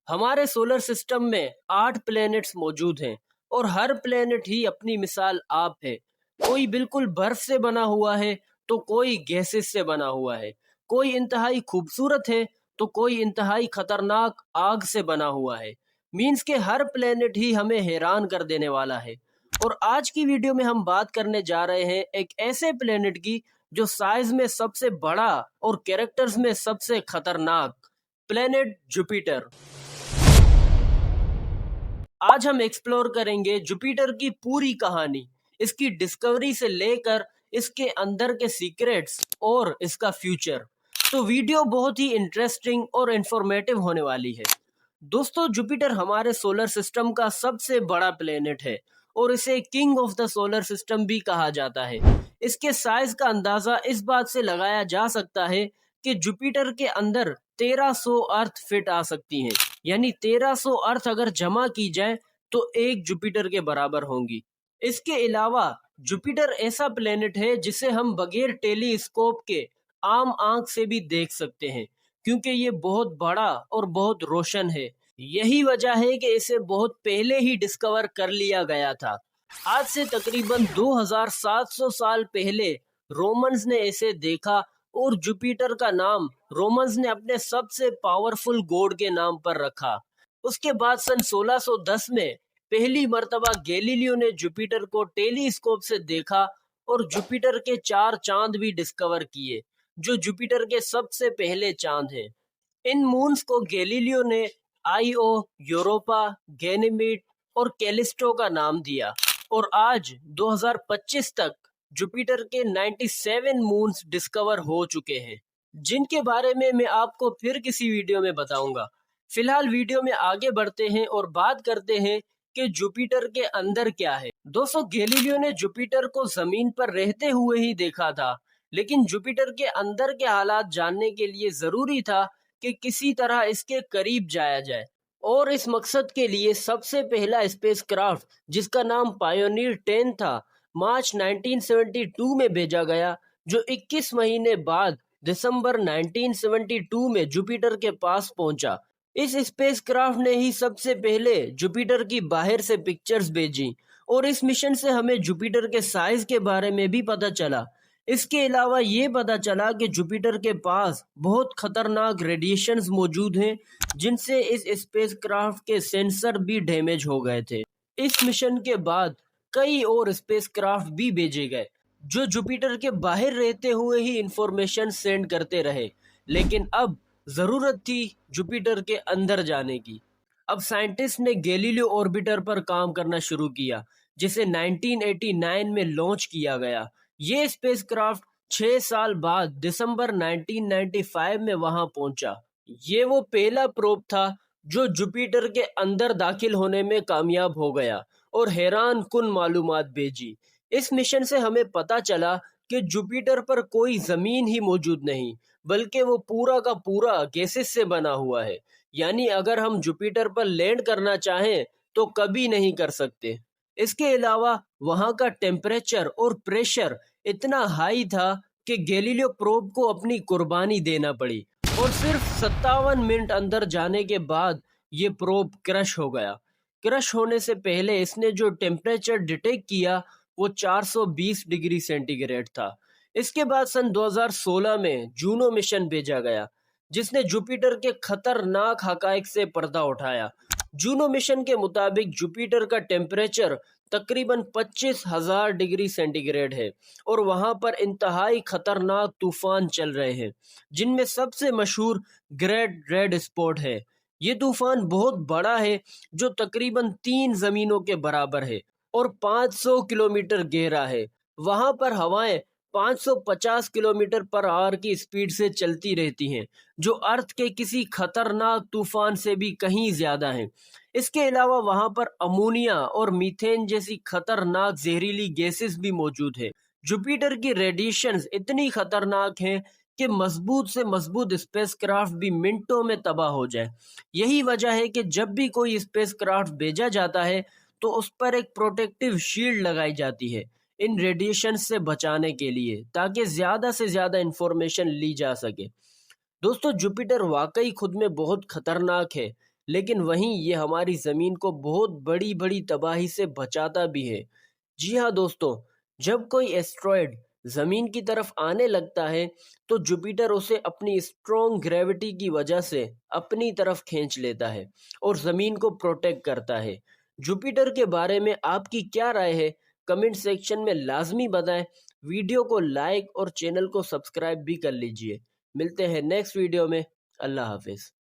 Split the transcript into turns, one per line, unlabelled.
ہمارے solar system میں 8 planets موجود ہیں اور ہر پلینٹ ہی اپنی مثال آپ ہے۔ کوئی بالکل برف سے بنا ہوا ہے تو کوئی گیسز سے بنا ہوا ہے، کوئی انتہائی خوبصورت ہے تو کوئی انتہائی خطرناک آگ سے بنا ہوا ہے۔ مینز کہ ہر پلینٹ ہی ہمیں حیران کر دینے والا ہے۔ اور آج کی ویڈیو میں ہم بات کرنے جا رہے ہیں ایک ایسے پلینٹ کی جو سائز میں سب سے بڑا اور کیریکٹرز میں سب سے خطرناک، پلینٹ جوپیٹر۔ آج ہم ایکسپلور کریں گے جوپیٹر کی پوری کہانی، اس کی ڈسکوری سے لے کر اس کے اندر کے سیکریٹس اور اس کا فیوچر۔ تو ویڈیو بہت ہی انٹرسٹنگ اور انفارمیٹیو ہونے والی ہے۔ دوستو، جوپیٹر ہمارے سولر سسٹم کا سب سے بڑا پلینٹ ہے اور اسے king of the solar system بھی کہا جاتا ہے۔ اس کے سائز کا اندازہ اس بات سے لگایا جا سکتا ہے کہ جوپیٹر کے اندر 1300 ارتھ فٹ آ سکتی ہیں، یعنی 1300 ارتھ اگر جمع کی جائے تو ایک جوپیٹر کے برابر ہوں گی۔ اس کے علاوہ جوپیٹر ایسا پلینٹ ہے جسے ہم بغیر ٹیلی اسکوپ کے عام آنکھ سے بھی دیکھ سکتے ہیں، کیونکہ یہ بہت بڑا اور بہت روشن ہے۔ یہی وجہ ہے کہ اسے بہت پہلے ہی ڈسکور کر لیا گیا تھا۔ آج سے تقریباً 2700 سال پہلے رومنز نے اسے دیکھا اور جوپیٹر کا نام رومنز نے اپنے سب سے پاورفل گوڈ کے نام پر رکھا۔ اس کے بعد سن 1610 میں پہلی مرتبہ گیلیلیو نے جوپیٹر کو ٹیلی اسکوپ سے دیکھا اور جوپیٹر کے 4 چاند بھی ڈسکور کیے، جو جوپیٹر کے سب سے پہلے چاند ہیں۔ ان مونز کو گیلیلیو نے آئیو، یوروپا، گینیمیڈ اور کیلسٹو کا نام دیا، اور آج 2025 تک جوپیٹر کے 97 مونز ڈسکور ہو چکے ہیں، جن کے بارے میں آپ کو پھر کسی ویڈیو میں بتاؤں گا۔ فی الحال ویڈیو میں آگے بڑھتے ہیں اور بات کرتے ہیں کہ جوپیٹر کے اندر کیا ہے۔ دوستو، گیلیلیو نے جوپیٹر کو زمین پر رہتے ہوئے ہی دیکھا تھا، لیکن جوپیٹر کے اندر کے حالات جاننے کے لیے ضروری تھا کہ کسی طرح اس کے قریب جایا جائے، اور اس مقصد کے لیے سب سے پہلا اسپیس کرافٹ، جس کا نام پائونیئر 10 تھا، مارچ 1972 میں بھیجا گیا، جو 21 مہینے بعد دسمبر 1972 میں جوپیٹر کے پاس پہنچا۔ اس اسپیس کرافٹ نے ہی سب سے پہلے جوپیٹر کی باہر سے پکچرز بھیجی، اور اس مشن سے ہمیں جوپیٹر کے سائز کے بارے میں بھی پتہ چلا۔ اس کے علاوہ یہ پتہ چلا کہ جوپیٹر کے پاس بہت خطرناک ریڈیشنز موجود ہیں، جن سے اس اسپیس کرافٹ کے سینسر بھی ڈیمیج ہو گئے تھے۔ اس مشن کے بعد کئی اور اسپیس کرافٹ بھی بھیجے گئے، جو جوپیٹر کے باہر رہتے ہوئے ہی انفارمیشن سینڈ کرتے رہے، لیکن اب ضرورت تھی جوپیٹر کے اندر جانے کی۔ اب سائنٹسٹ نے گیلیلیو آربیٹر پر کام کرنا شروع کیا، جسے 1989 میں لانچ کیا گیا۔ یہ اسپیس کرافٹ 6 سال بعد دسمبر 1995 میں وہاں پہنچا۔ یہ وہ پہلا پروب تھا جو جوپیٹر کے اندر داخل ہونے میں کامیاب ہو گیا اور حیران کن معلومات بھیجی۔ اس مشن سے ہمیں پتہ چلا کہ جوپیٹر پر کوئی زمین ہی موجود نہیں، بلکہ وہ پورا کا پورا گیسز سے بنا ہوا ہے، یعنی اگر ہم جوپیٹر پر لینڈ کرنا چاہیں تو کبھی نہیں کر سکتے۔ اس کے علاوہ وہاں کا ٹیمپریچر اور پریشر اتنا ہائی تھا کہ گیلیلیو پروب کو اپنی قربانی دینا پڑی، اور صرف 57 منٹ اندر جانے کے بعد یہ پروب کرش ہو گیا۔ کرش ہونے سے پہلے اس نے جو ٹیمپریچر ڈیٹیکٹ کیا وہ 420 ڈگری سینٹی گریڈ تھا۔ اس کے بعد سن 2016 میں جونو مشن بھیجا گیا، جس نے جوپیٹر کے خطرناک حقائق سے پردہ اٹھایا۔ جونو مشن کے مطابق جوپیٹر کا ٹیمپریچر تقریباً 25,000 ڈگری سینٹی گریڈ ہے، اور وہاں پر انتہائی خطرناک طوفان چل رہے ہیں، جن میں سب سے مشہور گریٹ ریڈ اسپاٹ ہے۔ یہ طوفان بہت بڑا ہے، جو تقریباً 3 زمینوں کے برابر ہے اور 500 کلومیٹر گہرا ہے۔ وہاں پر ہوائیں 550 کلومیٹر پر آور کی سپیڈ سے چلتی رہتی ہیں، جو ارتھ کے کسی خطرناک طوفان سے بھی کہیں زیادہ ہیں۔ اس کے علاوہ وہاں پر امونیا اور میتھین جیسی خطرناک زہریلی گیسز بھی موجود ہیں۔ جوپیٹر کی ریڈیشنز اتنی خطرناک ہیں کہ مضبوط سے مضبوط اسپیس کرافٹ بھی منٹوں میں تباہ ہو جائے۔ یہی وجہ ہے کہ جب بھی کوئی اسپیس کرافٹ بھیجا جاتا ہے تو اس پر ایک پروٹیکٹیو شیلڈ لگائی جاتی ہے، ان ریڈیشن سے بچانے کے لیے، تاکہ زیادہ سے زیادہ انفارمیشن لی جا سکے۔ دوستو، جوپیٹر واقعی خود میں بہت خطرناک ہے، لیکن وہیں یہ ہماری زمین کو بہت بڑی بڑی تباہی سے بچاتا بھی ہے۔ جی ہاں دوستو، جب کوئی ایسٹرائڈ زمین کی طرف آنے لگتا ہے تو جوپیٹر اسے اپنی اسٹرانگ گریوٹی کی وجہ سے اپنی طرف کھینچ لیتا ہے اور زمین کو پروٹیکٹ کرتا ہے۔ جوپیٹر کے بارے میں آپ کی کیا رائے ہے؟ کمنٹ سیکشن میں لازمی بتائیں۔ ویڈیو کو لائک اور چینل کو سبسکرائب بھی کر لیجئے۔ ملتے ہیں نیکسٹ ویڈیو میں۔ اللہ حافظ۔